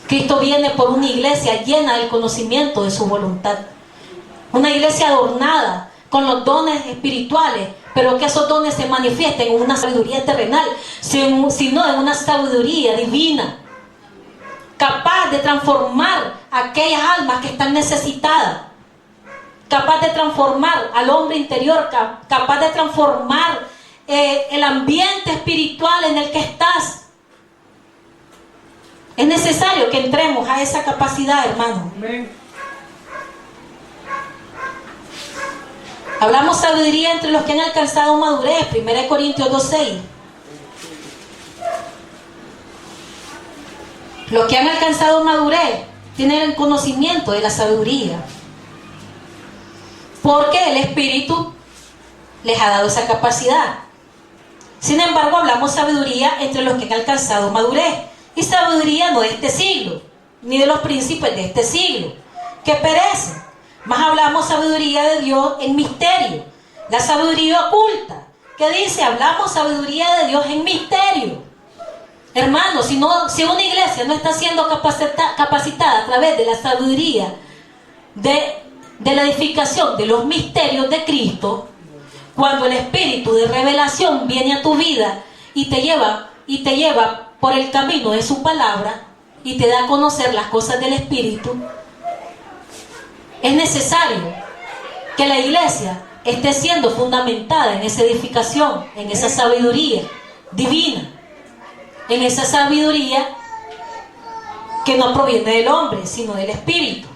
Speaker 1: Cristo viene por una iglesia llena del conocimiento de su voluntad. Una iglesia adornada con los dones espirituales pero que esos dones se manifiesten en una sabiduría terrenal, sino en una sabiduría divina, capaz de transformar aquellas almas que están necesitadas, capaz de transformar al hombre interior, capaz de transformar el ambiente espiritual en el que estás. Es necesario que entremos a esa capacidad, hermano. Amén. Hablamos sabiduría entre los que han alcanzado madurez, 1 Corintios 2:6. Los que han alcanzado madurez tienen el conocimiento de la sabiduría, porque el Espíritu les ha dado esa capacidad. Sin embargo, hablamos sabiduría entre los que han alcanzado madurez, y sabiduría no de este siglo, ni de los príncipes de este siglo, que perecen. Más hablamos sabiduría de Dios en misterio, la sabiduría oculta, que dice, hablamos sabiduría de Dios en misterio. Hermanos, si una iglesia no está siendo capacitada a través de la sabiduría de la edificación de los misterios de Cristo, cuando el espíritu de revelación viene a tu vida y te lleva por el camino de su palabra y te da a conocer las cosas del espíritu, es necesario que la iglesia esté siendo fundamentada en esa edificación, en esa sabiduría divina, en esa sabiduría que no proviene del hombre, sino del espíritu.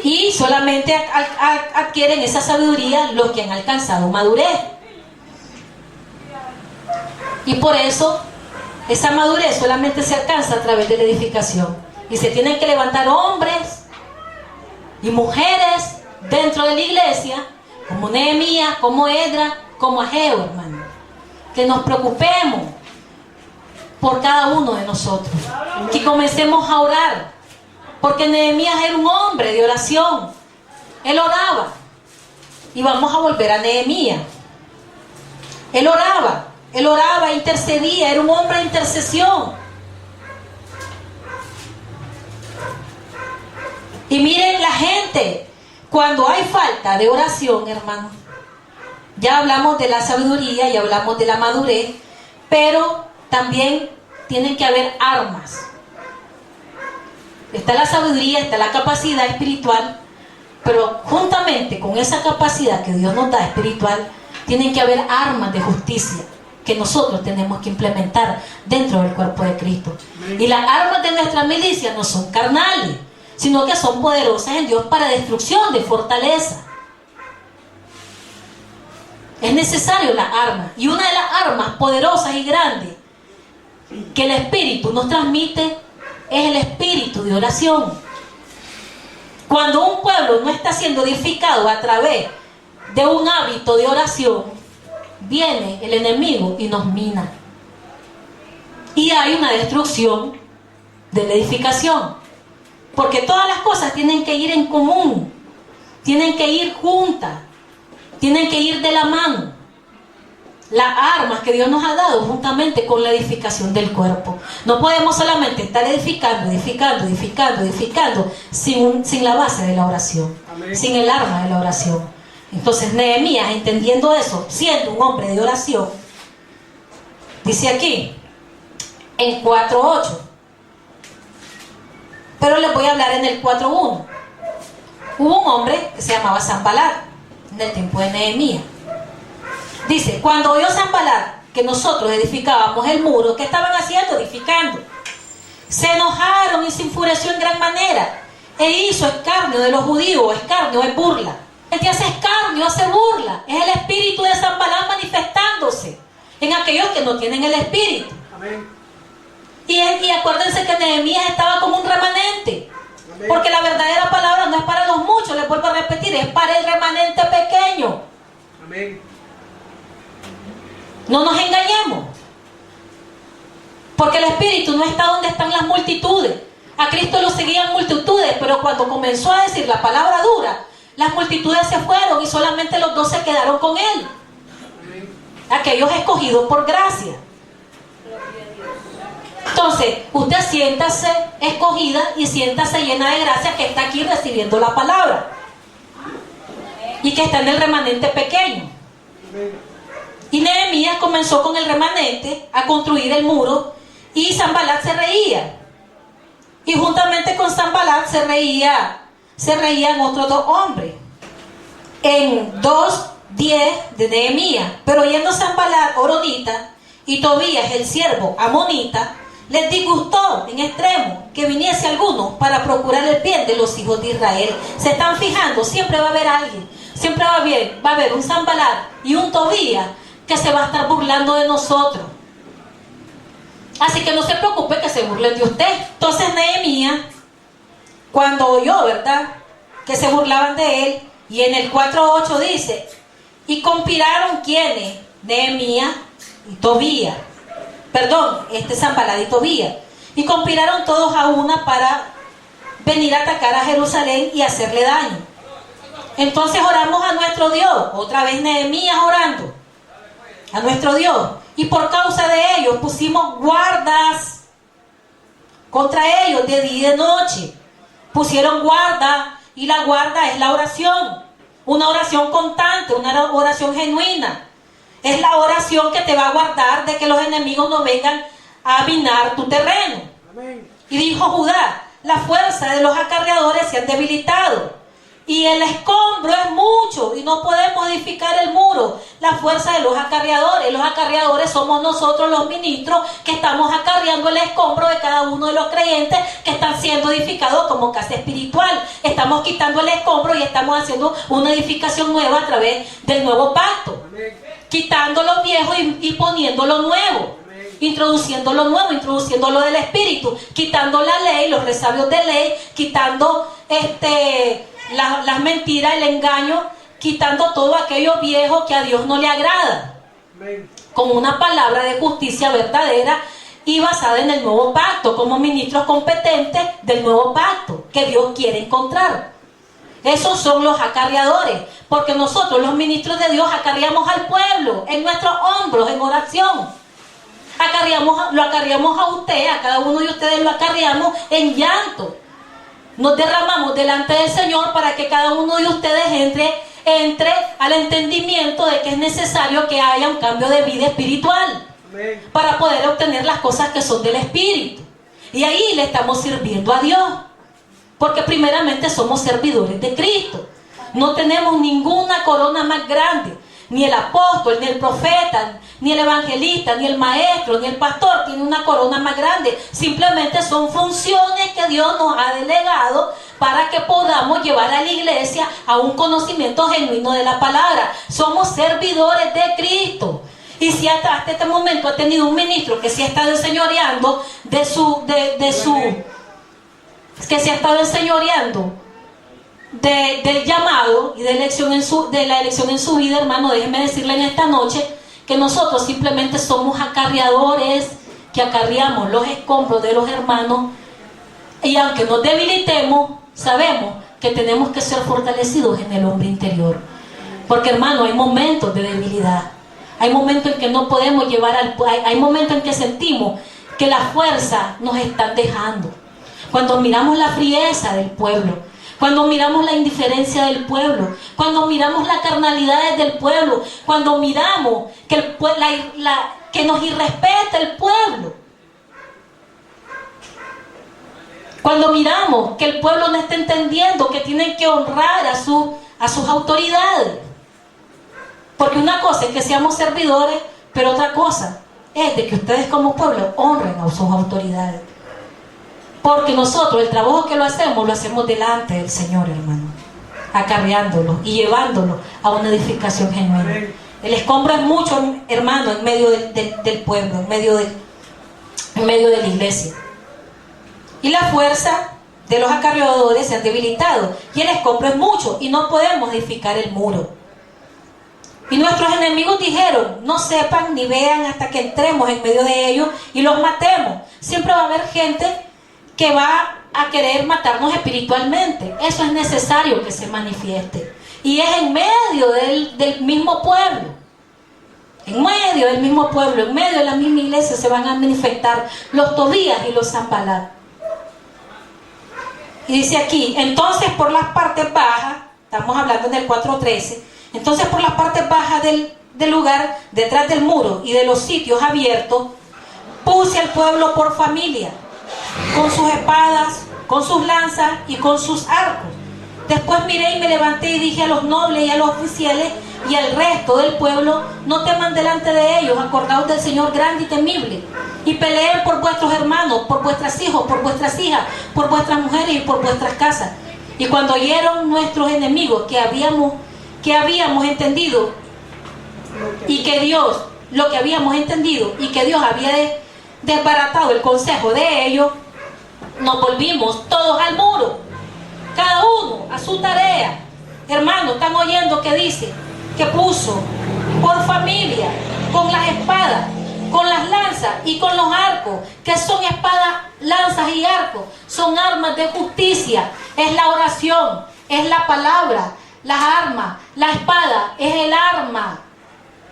Speaker 1: Y solamente adquieren esa sabiduría los que han alcanzado madurez. Y por eso esa madurez solamente se alcanza a través de la edificación. Y se tienen que levantar hombres y mujeres dentro de la iglesia, como Nehemías, como Esdras, como Ageo, hermano. Que nos preocupemos por cada uno de nosotros. Que comencemos a orar. Porque Nehemías era un hombre de oración. Él oraba. Y vamos a volver a Nehemías. Él oraba, intercedía, era un hombre de intercesión. Y miren la gente, cuando hay falta de oración, hermano, ya hablamos de la sabiduría, ya hablamos de la madurez, pero también tienen que haber armas. Está la sabiduría, está la capacidad espiritual, pero juntamente con esa capacidad que Dios nos da espiritual, tienen que haber armas de justicia que nosotros tenemos que implementar dentro del cuerpo de Cristo. Y las armas de nuestra milicia no son carnales, sino que son poderosas en Dios para destrucción de fortaleza. Es necesario las armas. Y una de las armas poderosas y grandes que el Espíritu nos transmite es el espíritu de oración. Cuando un pueblo no está siendo edificado a través de un hábito de oración, viene el enemigo y nos mina. Y hay una destrucción de la edificación. Porque todas las cosas tienen que ir en común, tienen que ir juntas, tienen que ir de la mano. Las armas que Dios nos ha dado juntamente con la edificación del cuerpo. No podemos solamente estar edificando sin la base de la oración. Amén. Sin el arma de la oración. Entonces Nehemías, entendiendo eso, siendo un hombre de oración, dice aquí en 4:8, pero les voy a hablar en el 4:1. Hubo un hombre que se llamaba Sanbalat en el tiempo de Nehemías. Dice, cuando oyó Sanbalat que nosotros edificábamos el muro, ¿qué estaban haciendo? Edificando. Se enojaron y se enfureció en gran manera e hizo escarnio de los judíos. Escarnio es burla. El que hace escarnio hace burla. Es el espíritu de Sanbalat manifestándose en aquellos que no tienen el espíritu. Amén. Y acuérdense que Nehemías estaba como un remanente. Amén. Porque la verdadera palabra no es para los muchos, les vuelvo a repetir, es para el remanente pequeño. Amén. No nos engañemos. Porque el espíritu no está donde están las multitudes. A Cristo lo seguían multitudes, pero cuando comenzó a decir la palabra dura, las multitudes se fueron y solamente los 12 quedaron con él. Amén. Aquellos escogidos por gracia. Entonces, usted siéntase escogida y siéntase llena de gracia que está aquí recibiendo la palabra. y que está en el remanente pequeño. Y Nehemías comenzó con el remanente a construir el muro, y Sanbalat se reía. Y juntamente con Sanbalat se reían otros dos hombres. En 2:10 de Nehemías: pero oyendo Sanbalat horonita y Tobías el siervo amonita, les disgustó en extremo que viniese alguno para procurar el bien de los hijos de Israel. Se están fijando, siempre va a haber alguien, siempre va a haber un Sanbalat y un Tobías que se va a estar burlando de nosotros. Así que no se preocupe que se burlen de usted. Entonces Nehemías, cuando oyó, ¿verdad?, que se burlaban de él, y en el 4:8 dice: y conspiraron ¿quiénes? Nehemías y Tobías. Perdón, Sanbalat y Tobías. Y conspiraron todos a una para venir a atacar a Jerusalén y hacerle daño. Entonces oramos a nuestro Dios. Otra vez Nehemías orando a nuestro Dios. Y por causa de ellos pusimos guardas contra ellos de día y de noche. Pusieron guarda, y la guarda es la oración. Una oración constante, una oración genuina. Es la oración que te va a guardar de que los enemigos no vengan a minar tu terreno. Amén. Y dijo Judá: la fuerza de los acarreadores se han debilitado, y el escombro es mucho, y no podemos edificar el muro. La fuerza de los acarreadores somos nosotros los ministros, que estamos acarreando el escombro de cada uno de los creyentes que están siendo edificados como casa espiritual. Estamos quitando el escombro y estamos haciendo una edificación nueva a través del nuevo pacto. Amén. Quitando lo viejo y poniendo lo nuevo. Amén. Introduciendo lo nuevo, introduciendo lo del espíritu, quitando la ley, los resabios de ley, quitando las mentiras, el engaño, quitando todo aquello viejo que a Dios no le agrada. Amén. Con una palabra de justicia verdadera y basada en el nuevo pacto, como ministros competentes del nuevo pacto que Dios quiere encontrar. Esos son los acarreadores, porque nosotros los ministros de Dios acarreamos al pueblo en nuestros hombros en oración. Lo acarreamos a usted, a cada uno de ustedes lo acarreamos en llanto. Nos derramamos delante del Señor para que cada uno de ustedes entre al entendimiento de que es necesario que haya un cambio de vida espiritual. Amén. Para poder obtener las cosas que son del Espíritu. Y ahí le estamos sirviendo a Dios. Porque primeramente somos servidores de Cristo. No tenemos ninguna corona más grande. Ni el apóstol, ni el profeta, ni el evangelista, ni el maestro, ni el pastor tiene una corona más grande. Simplemente son funciones que Dios nos ha delegado para que podamos llevar a la iglesia a un conocimiento genuino de la palabra. Somos servidores de Cristo. Y si hasta este momento ha tenido un ministro que se ha estado enseñoreando que se ha estado enseñoreando del llamado y de la elección en su vida, hermano, déjenme decirle en esta noche que nosotros simplemente somos acarreadores, que acarreamos los escombros de los hermanos, y aunque nos debilitemos, sabemos que tenemos que ser fortalecidos en el hombre interior. Porque, hermano, hay momentos de debilidad, hay momentos en que no podemos hay momentos en que sentimos que la fuerza nos están dejando. Cuando miramos la frieza del pueblo, cuando miramos la indiferencia del pueblo, cuando miramos la carnalidad del pueblo, cuando miramos que nos irrespeta el pueblo, cuando miramos que el pueblo no está entendiendo que tienen que honrar a sus autoridades. Porque una cosa es que seamos servidores, pero otra cosa es de que ustedes como pueblo honren a sus autoridades. Porque nosotros el trabajo que lo hacemos delante del Señor, hermano, acarreándolo y llevándolo a una edificación genuina. El escombro es mucho, hermano, en medio del pueblo, en medio de la iglesia. Y la fuerza de los acarreadores se han debilitado, y el escombro es mucho, y no podemos edificar el muro. Y nuestros enemigos dijeron: no sepan ni vean hasta que entremos en medio de ellos y los matemos. Siempre va a haber gente que va a querer matarnos espiritualmente. Eso es necesario que se manifieste. Y es en medio del mismo pueblo. En medio del mismo pueblo, en medio de la misma iglesia se van a manifestar los Tobías y los Sanbalat. Y dice aquí: entonces por las partes bajas estamos hablando en el 4:13, entonces por las partes bajas del lugar, detrás del muro y de los sitios abiertos, puse al pueblo por familia, con sus espadas, con sus lanzas y con sus arcos. Después miré y me levanté y dije a los nobles y a los oficiales y al resto del pueblo: no teman delante de ellos, acordaos del Señor grande y temible, y peleen por vuestros hermanos, por vuestros hijos, por vuestras hijas, por vuestras mujeres y por vuestras casas. Y cuando oyeron nuestros enemigos que habíamos entendido y que Dios, lo que habíamos entendido y que Dios había desbaratado el consejo de ellos, nos volvimos todos al muro, cada uno a su tarea. Hermanos, ¿están oyendo que dice? Que puso por familia, con las espadas, con las lanzas y con los arcos. ¿Qué son espadas, lanzas y arcos? Son armas de justicia. Es la oración, es la palabra, las armas. La espada es el arma.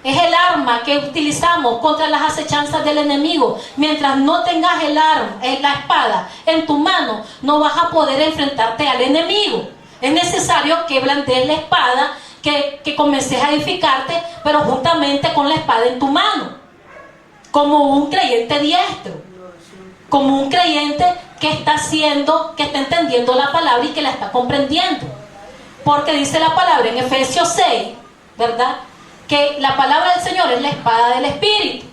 Speaker 1: Es el arma que utilizamos contra las acechanzas del enemigo. Mientras no tengas la espada en tu mano, no vas a poder enfrentarte al enemigo. Es necesario que blandees la espada, que comences a edificarte, pero juntamente con la espada en tu mano. Como un creyente diestro. Como un creyente que está entendiendo la palabra y que la está comprendiendo. Porque dice la palabra en Efesios 6, ¿verdad?, que la palabra del Señor es la espada del Espíritu.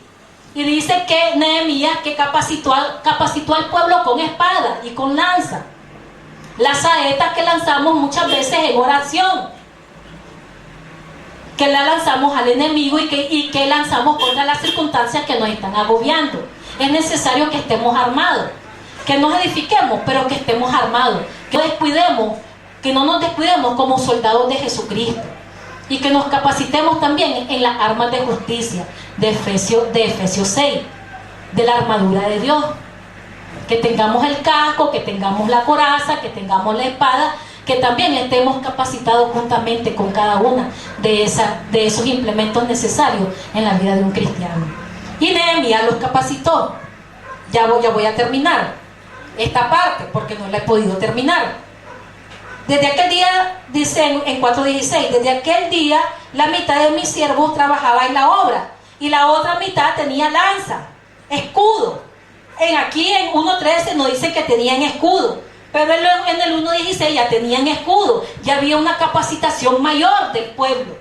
Speaker 1: Y dice que Nehemías que capacitó al pueblo con espada y con lanza. Las saetas que lanzamos muchas veces en oración, que la lanzamos al enemigo y que lanzamos contra las circunstancias que nos están agobiando. Es necesario que estemos armados, que nos edifiquemos, pero que estemos armados, que no nos descuidemos como soldados de Jesucristo. Y que nos capacitemos también en las armas de justicia de Efesios 6, de la armadura de Dios. Que tengamos el casco, que tengamos la coraza, que tengamos la espada, que también estemos capacitados juntamente con cada una de esos implementos necesarios en la vida de un cristiano. Y Nehemías los capacitó. Ya voy a terminar esta parte porque no la he podido terminar. Desde aquel día, dice en 4:16, desde aquel día la mitad de mis siervos trabajaba en la obra y la otra mitad tenía lanza, escudo. Aquí en 1:13 nos dice que tenían escudo, pero en el 1:16 ya tenían escudo, ya había una capacitación mayor del pueblo.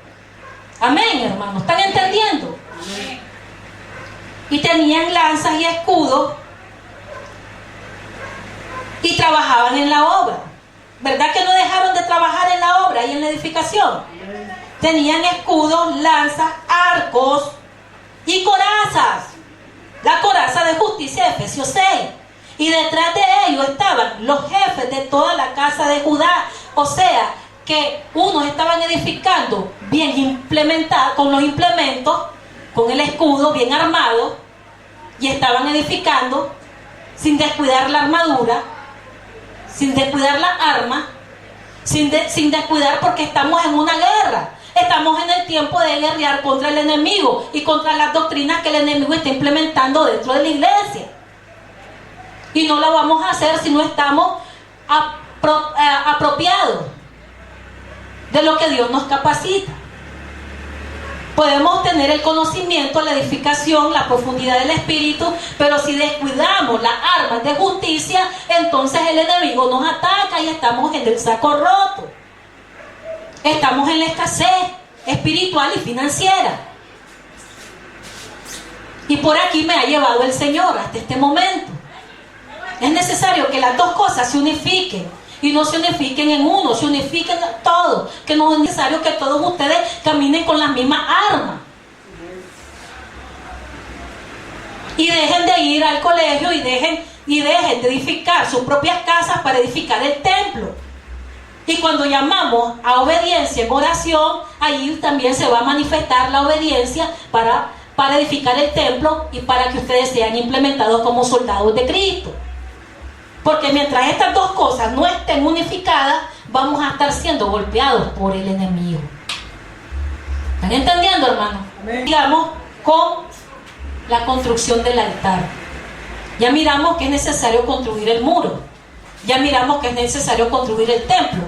Speaker 1: Amén, hermanos, ¿están entendiendo? Y tenían lanzas y escudos y trabajaban en la obra. ¿Verdad que no dejaron de trabajar en la obra y en la edificación? Tenían escudos, lanzas, arcos y corazas. La coraza de justicia de Efesios 6. Y detrás de ellos estaban los jefes de toda la casa de Judá. O sea, que unos estaban edificando bien implementados, con los implementos, con el escudo bien armado, y estaban edificando sin descuidar la armadura, sin descuidar las armas, sin descuidar, porque estamos en una guerra. Estamos en el tiempo de guerrear contra el enemigo y contra las doctrinas que el enemigo está implementando dentro de la iglesia. Y no lo vamos a hacer si no estamos apropiados de lo que Dios nos capacita. Podemos tener el conocimiento, la edificación, la profundidad del espíritu, pero si descuidamos las armas de justicia, entonces el enemigo nos ataca y estamos en el saco roto. Estamos en la escasez espiritual y financiera. Y por aquí me ha llevado el Señor hasta este momento. Es necesario que las dos cosas se unifiquen. Y no se unifiquen en uno, se unifiquen todos. Que no es necesario que todos ustedes caminen con las mismas armas. Y dejen de ir al colegio y dejen de edificar sus propias casas para edificar el templo. Y cuando llamamos a obediencia en oración, ahí también se va a manifestar la obediencia para edificar el templo y para que ustedes sean implementados como soldados de Cristo. Porque mientras estas dos cosas no estén unificadas, vamos a estar siendo golpeados por el enemigo. ¿Están entendiendo, hermano? Digamos, con la construcción del altar. Ya miramos que es necesario construir el muro. Ya miramos que es necesario construir el templo.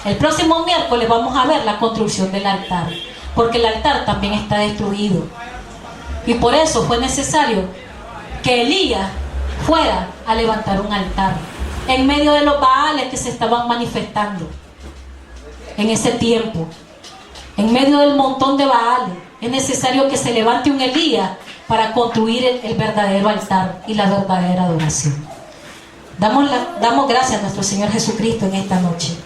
Speaker 1: El próximo miércoles vamos a ver la construcción del altar, porque el altar también está destruido. Y por eso fue necesario que Elías fuera a levantar un altar en medio de los baales que se estaban manifestando en ese tiempo. En medio del montón de baales es necesario que se levante un Elías para construir el verdadero altar y la verdadera adoración. Damos gracias a nuestro Señor Jesucristo en esta noche.